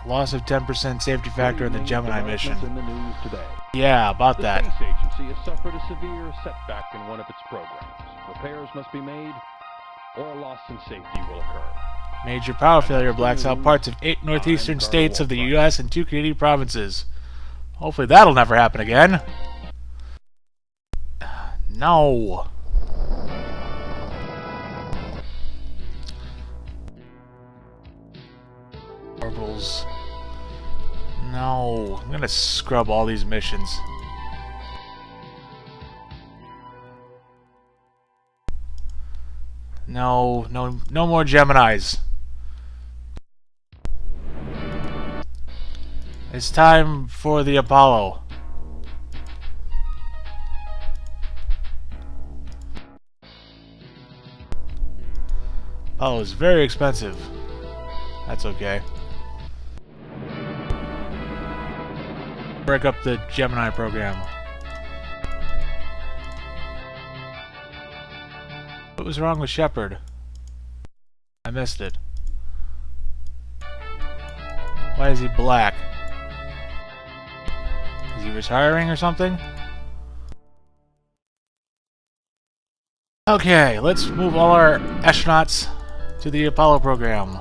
Loss of 10% safety factor in the Gemini mission. In the news today. Yeah, about that. The space agency has suffered a severe setback in one of its programs. Repairs must be made, or a loss in safety will occur. Major power failure blacks out parts of 8 northeastern states of the US and 2 Canadian provinces. Hopefully that'll never happen again. No. Orbitals. No. I'm gonna scrub all these missions. No more Geminis. It's time for the Apollo. Apollo is very expensive. That's okay. Break up the Gemini program. What was wrong with Shepard? I missed it. Why is he black? Is he retiring or something? Okay, let's move all our astronauts to the Apollo program.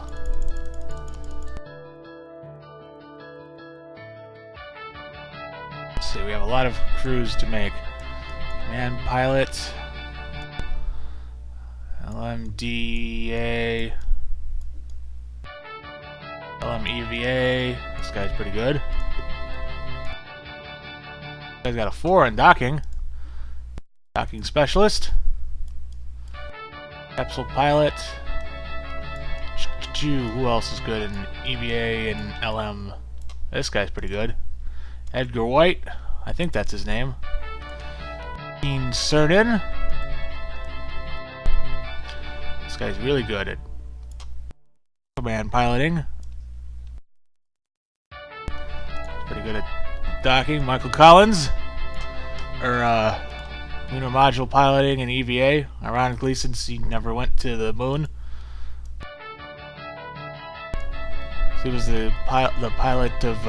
Let's see, we have a lot of crews to make. Command pilot, LMDA, LMEVA. This guy's pretty good. This guy's got a 4 in docking. Docking specialist. Capsule pilot. Who else is good in EVA and LM? This guy's pretty good. Edgar White, I think that's his name. Dean Cernan. This guy's really good at command piloting. Pretty good at docking. Michael Collins, or lunar module piloting and EVA. Ironically, since he never went to the moon. He was the pilot of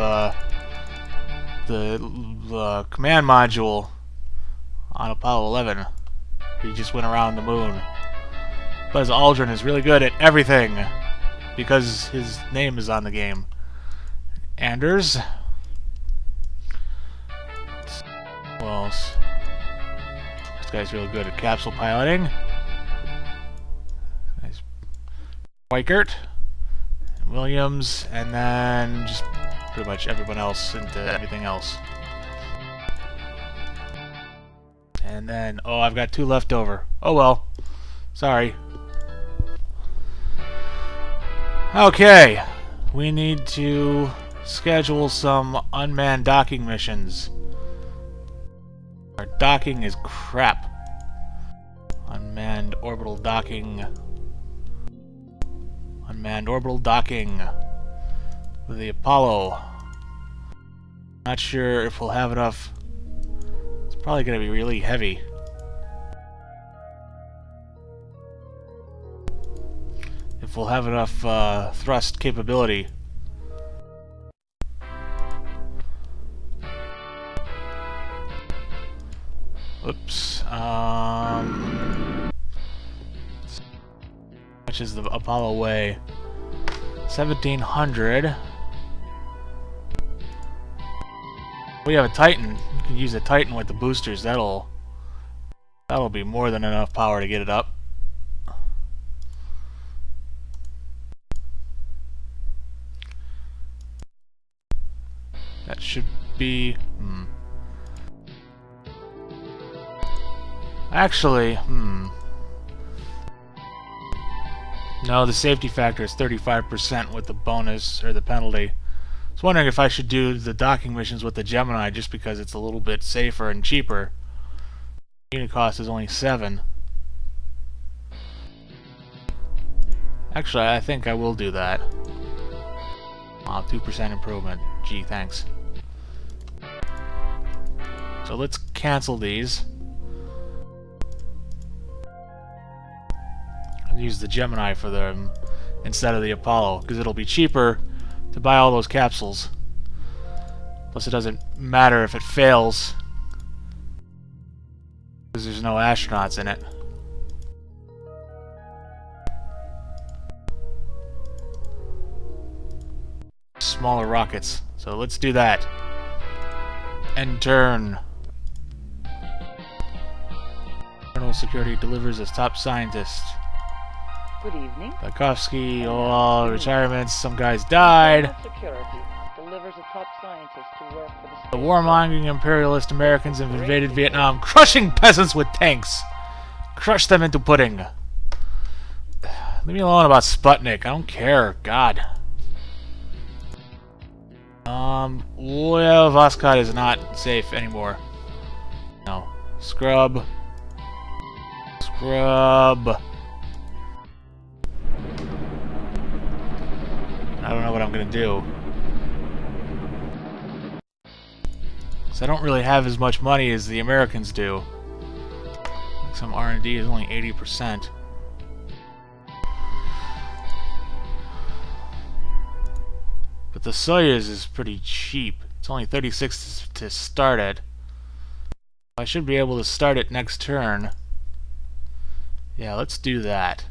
the command module on Apollo 11. He just went around the moon. Buzz Aldrin is really good at everything because his name is on the game. Anders. Who else? This guy's really good at capsule piloting. This guy's Weichert. Williams, and then just pretty much everyone else into everything else. And then, oh, I've got 2 left over. Oh well. Sorry. Okay. We need to schedule some unmanned docking missions. Our docking is crap. Unmanned orbital docking. Unmanned orbital docking with the Apollo. Not sure if we'll have enough. It's probably going to be really heavy. If we'll have enough thrust capability. Oops. How much is the Apollo weigh? 1,700. We have a Titan. You can use a Titan with the boosters. That'll be more than enough power to get it up. That should be... Actually, no, the safety factor is 35% with the bonus, or the penalty. I was wondering if I should do the docking missions with the Gemini just because it's a little bit safer and cheaper. Unit cost is only 7. Actually, I think I will do that. 2% improvement. Gee, thanks. So let's cancel these. I'll use the Gemini for them instead of the Apollo, because it'll be cheaper to buy all those capsules. Plus it doesn't matter if it fails, because there's no astronauts in it. Smaller rockets. So let's do that. End turn. Internal security delivers as top scientist. Good evening. Tchaikovsky, all retirements, some guys died. Security delivers a top scientist to work for The warmongering imperialist Americans have invaded Vietnam, crushing peasants with tanks. Crush them into pudding. Leave me alone about Sputnik. I don't care. God. Well, Voskhod is not safe anymore. No. Scrub. Scrub. I don't know what I'm gonna do. Because I don't really have as much money as the Americans do. Some R&D is only 80%. But the Soyuz is pretty cheap. It's only 36 to start it. I should be able to start it next turn. Yeah, let's do that.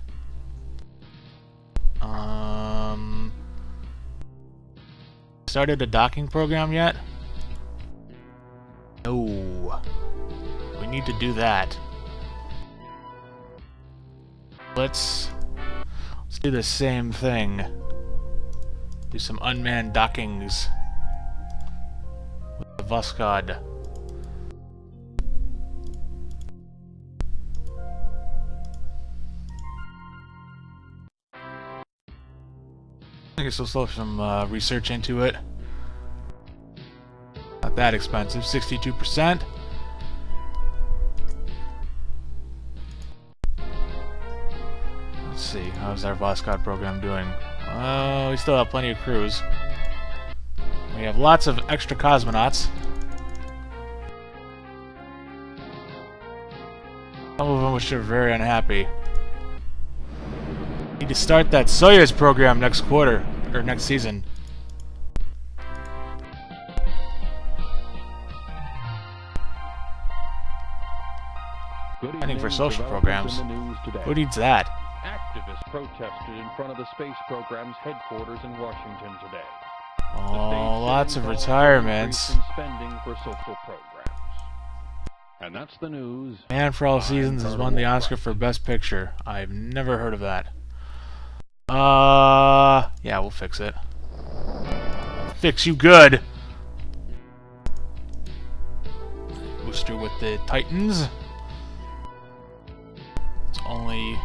Started a docking program yet? No. We need to do that. Let's do the same thing. Do some unmanned dockings with the Voskhod. I guess we'll throw some research into it. Not that expensive, 62%. Let's see, how's our Voskhod program doing? We still have plenty of crews. We have lots of extra cosmonauts. Some of them which are very unhappy. Need to start that Soyuz program next quarter, or next season. Heading for social programs. Who needs that? Activists protested in front of the space program's headquarters in Washington today. Oh, lots of retirements. Spending for social programs. And that's the news. Man for All Seasons has won the Oscar for Best Picture. I've never heard of that. Yeah, we'll fix it. Fix you good. Booster with the Titans. It's only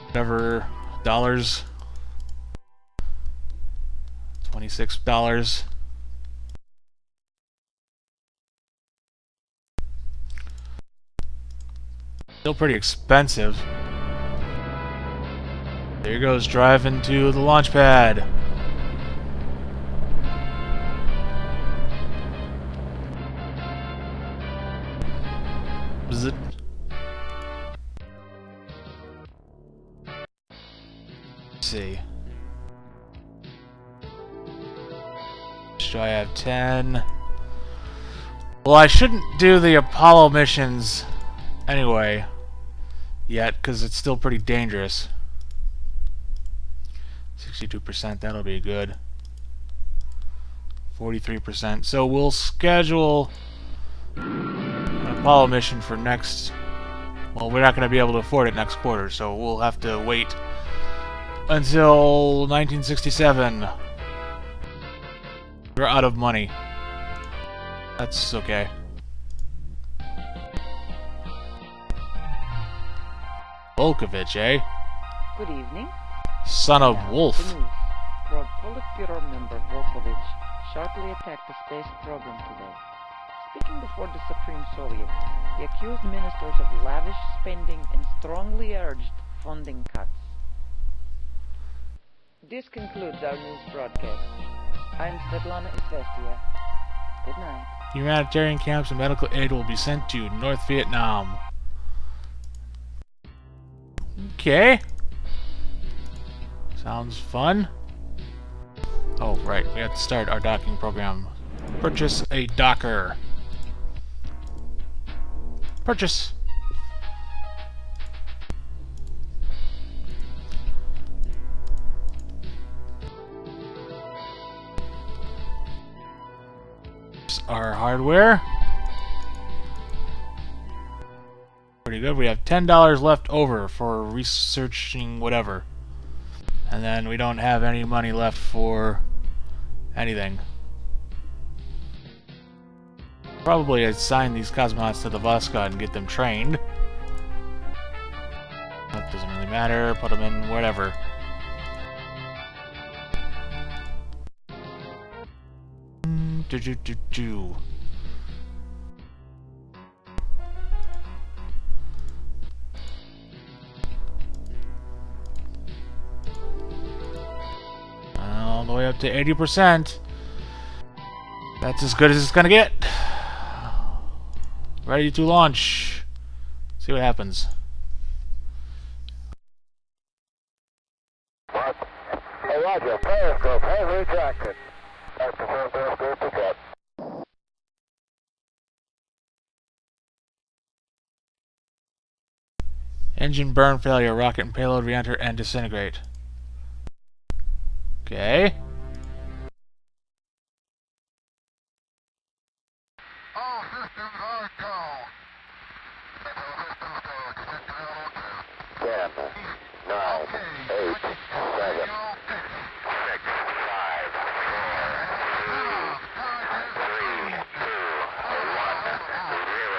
whatever dollars. $26. Still pretty expensive. There goes driving to the launch pad. Bzzzt. Let's see. Should I have 10? Well, I shouldn't do the Apollo missions anyway yet, because it's still pretty dangerous. 62%, that'll be good. 43%. So we'll schedule an Apollo mission for next... Well, we're not going to be able to afford it next quarter, so we'll have to wait until 1967. We're out of money. That's okay. Volkovich, eh? Good evening. Son of Wolf. The news. Broad Politburo member Volkovich sharply attacked the space program today. Speaking before the Supreme Soviet, he accused ministers of lavish spending and strongly urged funding cuts. This concludes our news broadcast. I'm Svetlana Izvestia. Good night. Humanitarian camps and medical aid will be sent to North Vietnam. Okay. Sounds fun. Oh, right. We have to start our docking program. Purchase a docker. Purchase. Our hardware. Pretty good. We have $10 left over for researching whatever. And then we don't have any money left for anything. Probably assign these cosmonauts to the Vasca and get them trained. That doesn't really matter. Put them in whatever. Do. All the way up to 80%. That's as good as it's gonna get. Ready to launch. See what happens. Hey, Roger. Periscope has retracted. That's the first periscope pickup. Engine burn failure. Rocket and payload re-enter and disintegrate. Okay. All systems are go. 10, 9, 8, 7, 6, 5, 4, 3, 2, 1, 0.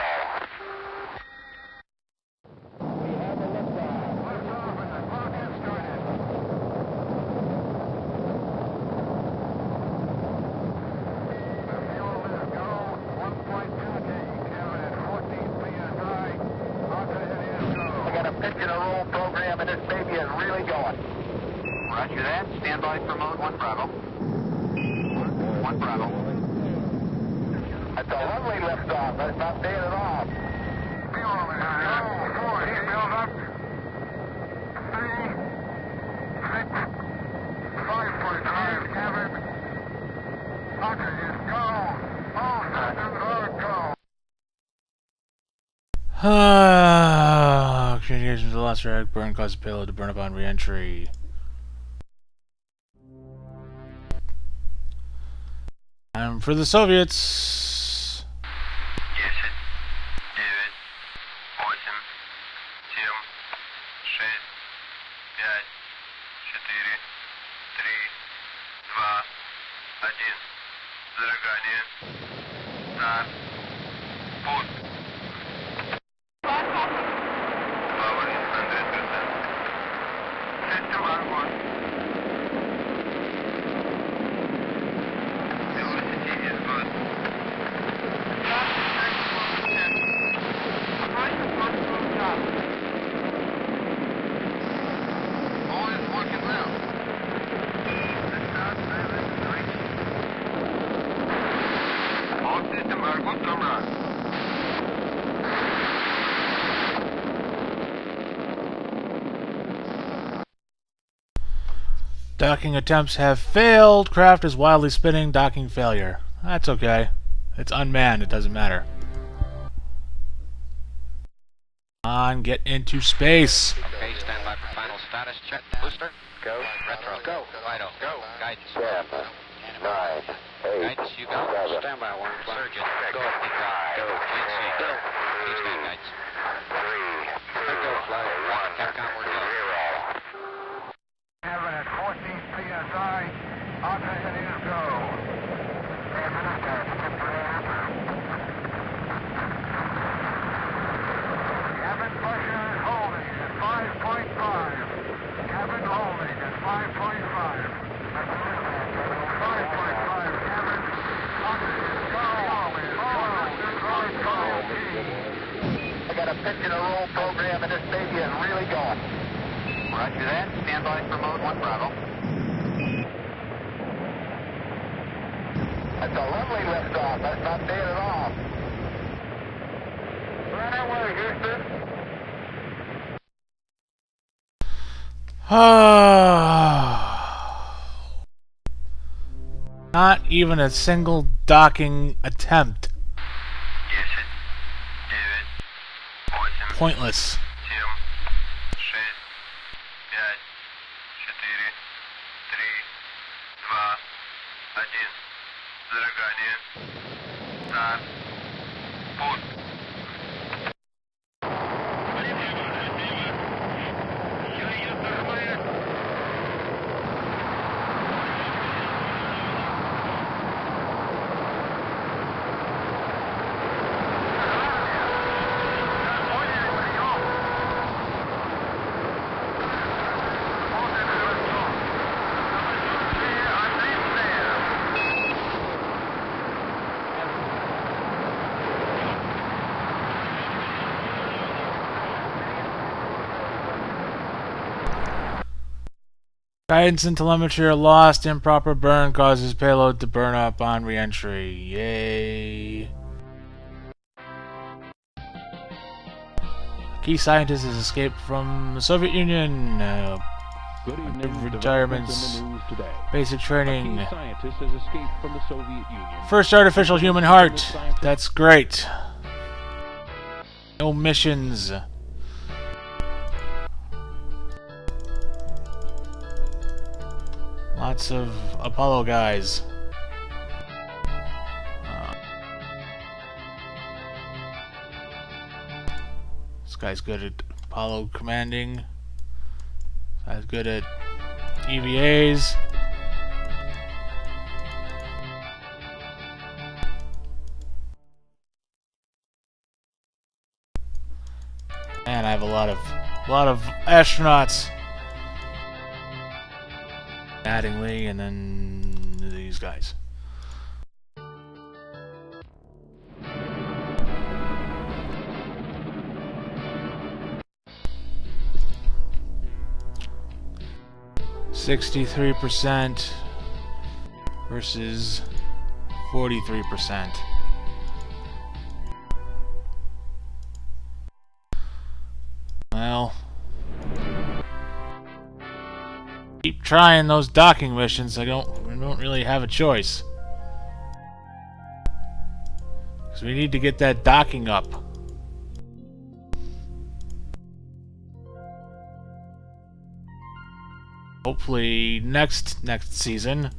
Pitch and a roll program, and this baby is really going. Roger that. Stand by for mode 1 Bravo. 1 Bravo. That's a lovely lift off. That's not bad at all. Be on it. Go. 4. He build up. 3, 6, 5.5. Kevin. Roger, just go. All systems are go. Communications with the last drag burn causes payload to burn upon re-entry. And for the Soviets. 10, 9, 8, 7, 6, 5, 4, 3, 2, 1. Зажигание. Старт. Пуск. Power is 100%. System on. Velocity is good. All is working well. All systems are good, comrade. Docking attempts have failed. Craft is wildly spinning. Docking failure. That's okay. It's unmanned. It doesn't matter. On, get into space. Okay, stand by for final status check. Booster. Go. Retro. Go. Vital. Go. Guidance. 10, 9, 8, Guidance, you go. 7, Stand by, one. Surgeon. Go. 5, Go. GC. Go. 4, Eastern guidance. 3, 2, Go. Fly. 1, Capcom, we're go. 0. Kevin at 14 PSI. Operators go. Cabin pressure is holding at 5.5. Cabin holding at 5.5. 5.5 cabin. I got a pitch and a roll program, and this baby is really going. Roger that. Stand by for mode 1 Bravo. That's a lovely lift off. That's not bad at all. Right away, Houston. Not even a single docking attempt. 10, 9, 8, Pointless. 7, 6, 5, 4, 3, 2, 1. Зажигание. Старт. Пуск. Guidance and telemetry are lost. Improper burn causes payload to burn up on re-entry. Yay. Key scientist has escaped from the Soviet Union. Good evening. Retirements. Developments in the news today. Basic A training. key scientist has escaped from the Soviet Union. First artificial human heart. That's great. No missions. Lots of Apollo guys. This guy's good at Apollo commanding. This guy's good at EVAs. And I have a lot of astronauts. Mattingly, and then these guys. %63 versus 43%. Well, keep trying those docking missions. I don't really have a choice. Because we need to get that docking up. Hopefully next season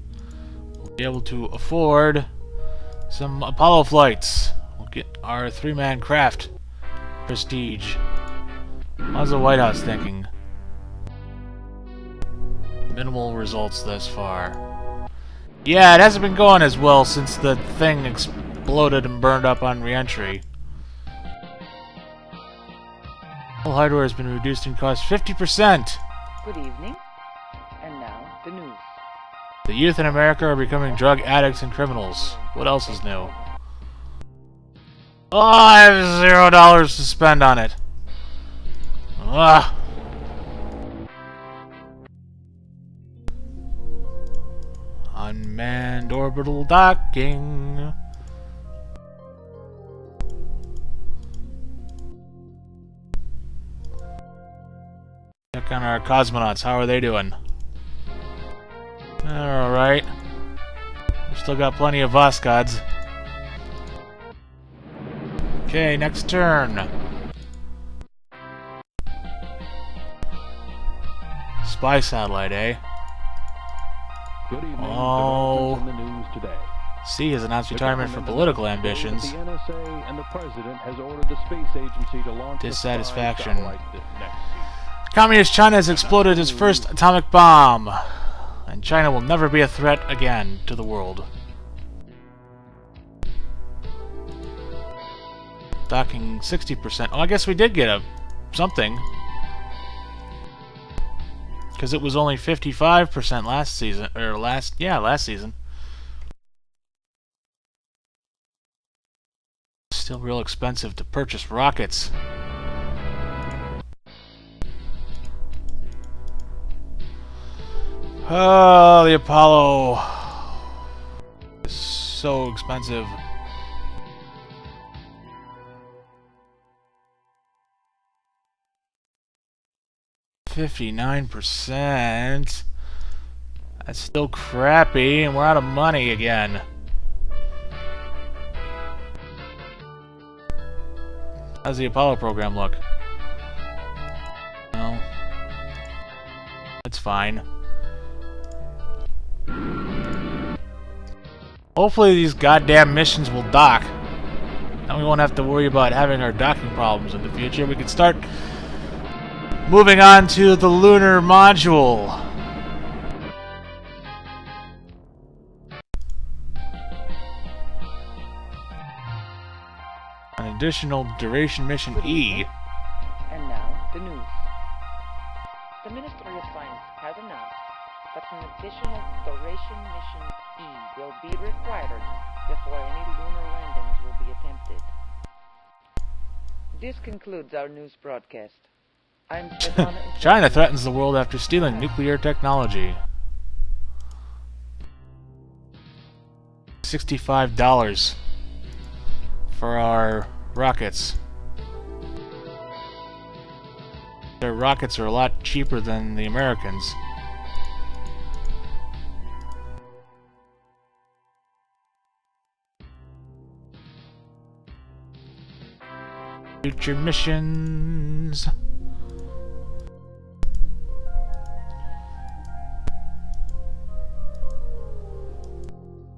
we'll be able to afford some Apollo flights. We'll get our 3-man craft prestige. How's the White House thinking? Minimal results thus far. Yeah, it hasn't been going as well since the thing exploded and burned up on re-entry. All hardware has been reduced in cost 50%. Good evening. And now, the news. The youth in America are becoming drug addicts and criminals. What else is new? Oh, I have $0 to spend on it. Ah. Unmanned orbital docking. Check on our cosmonauts. How are they doing? They're alright. We've still got plenty of Voskods. Okay, next turn. Spy satellite, eh? Good evening. Oh. Developments in the news today. C has announced The retirement for government political announced ambitions. that the NSA and the president has ordered the space agency to launch the spy Dissatisfaction. satellite next season. Communist China has exploded its first atomic bomb, and China will never be a threat again to the world. Docking 60%. Oh, I guess we did get a something. Because it was only 55% last season, or last season. Still real expensive to purchase rockets. Oh, the Apollo is so expensive. $59%. That's still crappy, and we're out of money again. How's the Apollo program look? Well, that's fine. Hopefully these goddamn missions will dock. Then we won't have to worry about having our docking problems in the future. We can start moving on to the lunar module. An additional duration mission E. And now, the news. The Ministry of Science has announced that an additional duration mission E will be required before any lunar landings will be attempted. This concludes our news broadcast. I'm Stefana. China threatens the world after stealing nuclear technology. $65 for our rockets. Their rockets are a lot cheaper than the Americans. Future missions.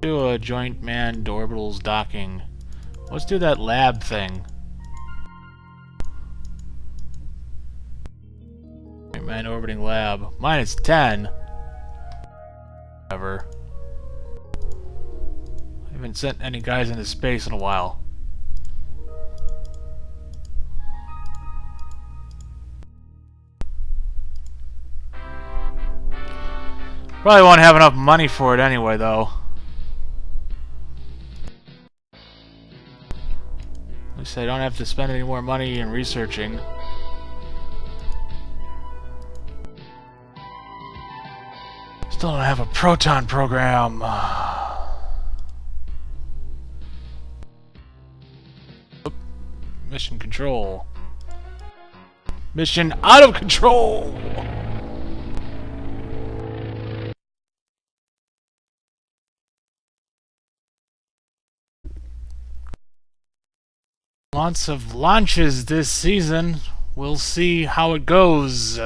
Do a joint manned orbitals docking. Let's do that lab thing. Joint manned orbiting lab. Minus 10. Whatever. I haven't sent any guys into space in a while. Probably won't have enough money for it anyway, though. At least I don't have to spend any more money in researching. Still don't have a proton program. Oop. Mission control. Mission out of control! Lots of launches this season. We'll see how it goes.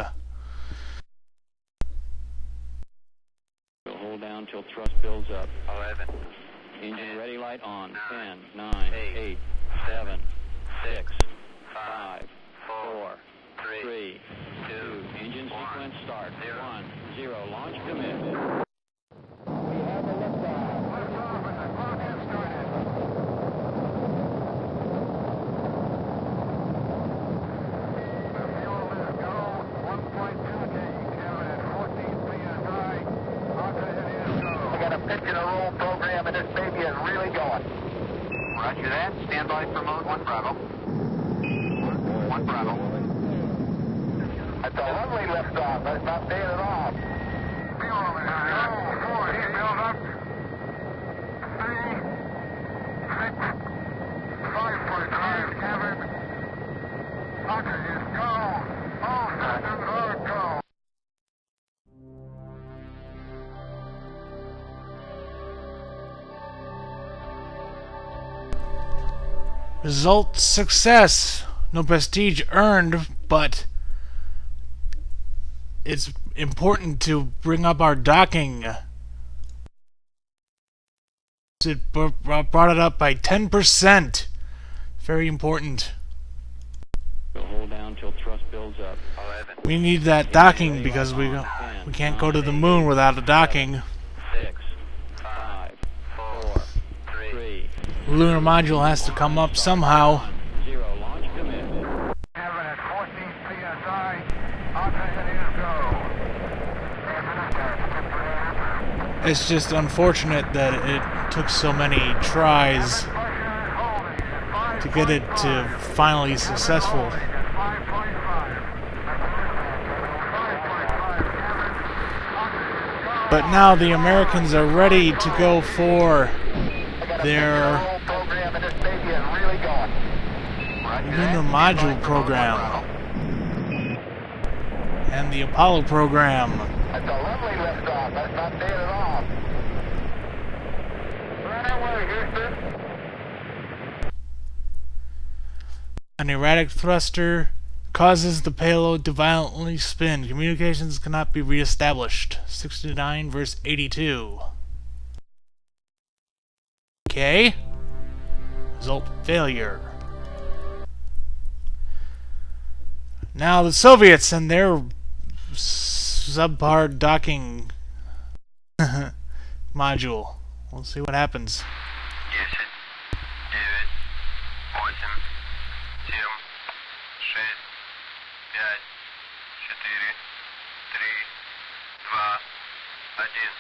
Hold down till thrust builds up. 11. Engine ready light on. 10, 9, 8, 7, 6, 5, 4, 3, 2. Engine sequence start. 1, 0. Launch commit. Pitch and a roll program, and this baby is really going. Roger that. Stand by for mode 1 Bravo. 1 Bravo. That's a lovely lift off, but it's not bad at all. Be over there. Go. 4, heat build up. 3, 6, 5.5 cabin. Oxygen, go. All systems are go. Result success. No prestige earned, but it's important to bring up our docking. It brought it up by 10%. Very important. Hold down till thrust builds up. 11. We need that docking because we can't go to the moon without a docking. 6, 5, 4, 3. Lunar module has to come up somehow. 0. Launch commit. Having at 14 psi. Oxygen go. It's just unfortunate that it took so many tries to get it to finally successful. But now the Americans are ready to go for their lunar module program and the Apollo program. That's a lovely liftoff. That's not bad at all. Right away, Houston. An erratic thruster causes the payload to violently spin. Communications cannot be reestablished. 69 verse 82. Okay. Result failure. Now the Soviets and their subpar docking module. We'll see what happens. 10, 9, 8, 7, 6, 5, 4, 3, 2, 1.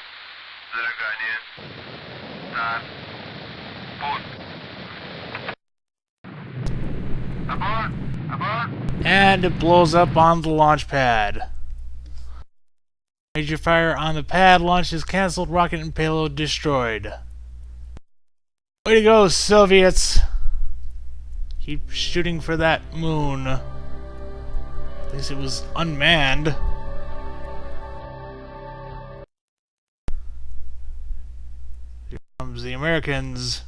Зажигание. Старт. Пуск. Abort! Abort! And it blows up on the launch pad. Major fire on the pad. Launch is cancelled. Rocket and payload destroyed. Way to go, Soviets! Keep shooting for that moon. At least it was unmanned. Here comes the Americans.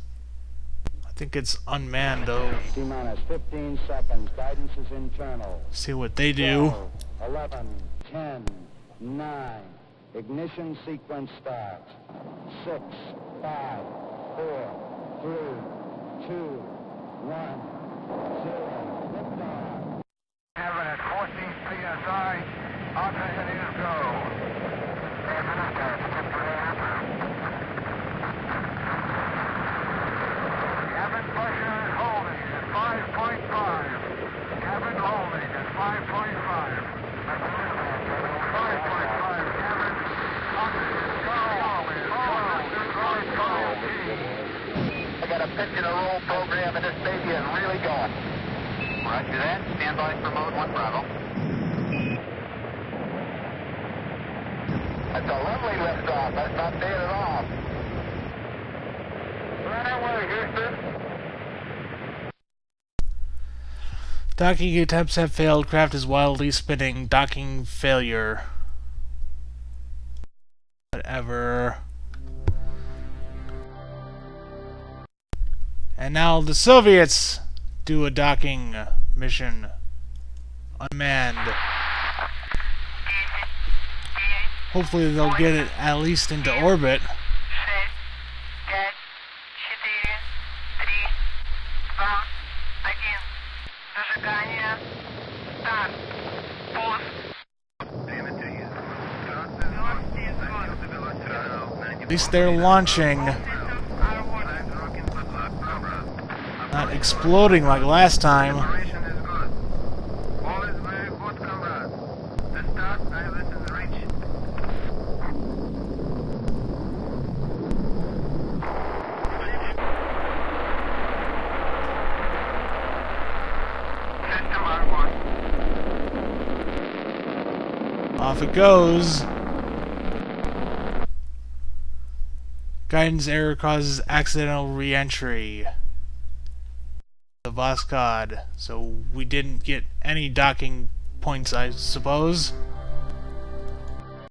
I think it's unmanned though. T-minus 15 seconds. Guidance is internal. See what they do. 12, 11, 10, 9. Ignition sequence starts. 6, 5, 4, 3, 2, 1, 0. Liftoff. Having at 14 PSI. I'll take it in go. Cabin pressure is holding at 5.5. Cabin holding at 5.5. 5.5 cabin. I got a pitch and a roll program and this baby is really going. Roger that. Stand by for mode 1 Bravo. That's a lovely liftoff. That's not bad at all. Right away, Houston. Docking attempts have failed. Craft is wildly spinning. Docking failure. Whatever. And now the Soviets do a docking mission. Unmanned. Hopefully they'll get it at least into orbit. 6, 5, 4, 3, 2, 1. Зажигание. Старт. Пуск. At least they're launching. Not exploding like last time. Operation is good. All is very good, comrade. The start I listen reach. System R1. Off it goes. Guidance error causes accidental re-entry. The Voskhod. So we didn't get any docking points, I suppose.